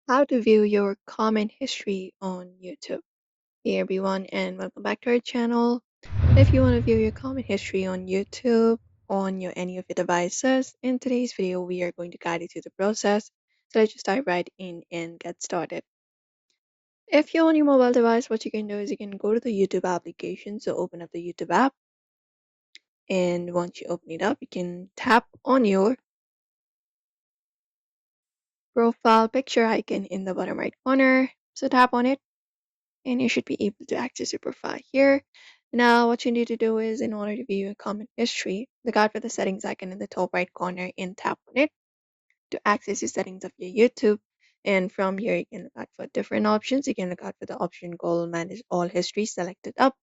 How to view your comment history on YouTube. Hey everyone, and welcome back to our channel. If you want to view your comment history on YouTube on any of your devices, in today's video we are going to guide you through the process. So let's just dive right in and get started. If you're on your mobile device, what you can do is you can go to the YouTube application. So open up the YouTube app, and once you open it up, you can tap on your profile picture icon in the bottom right corner. So tap on it and you should be able to access your profile here. Now, what you need to do is, in order to view your comment history, look out for the settings icon in the top right corner and tap on it to access the settings of your YouTube. And from here, you can look out for different options. You can look out for the option called Manage All History selected up.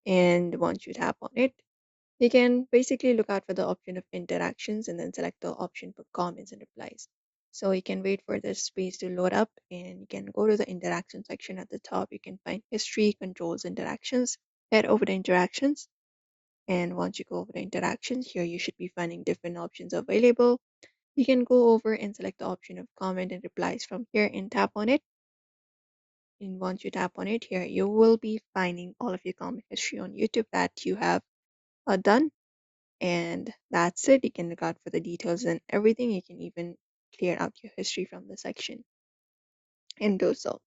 And once you tap on it, you can basically look out for the option of interactions and then select the option for comments and replies. So you can wait for this page to load up and you can go to the interaction section at the top. You can find history, controls, interactions. Head over to interactions. And once you go over to interactions, here you should be finding different options available. You can go over and select the option of comment and replies from here and tap on it. And once you tap on it here, you will be finding all of your comment history on YouTube that you have done. And that's it. You can look out for the details and everything. You can even clear out your history from the section and do so.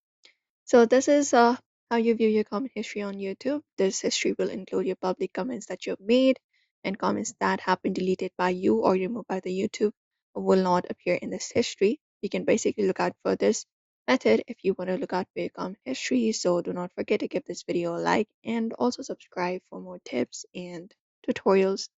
So this is how you view your comment history on YouTube. This history will include your public comments that you've made, and comments that have been deleted by you or removed by the YouTube will not appear in this history. You can basically look out for this method if you want to look out for your comment history. So do not forget to give this video a like and also subscribe for more tips and tutorials.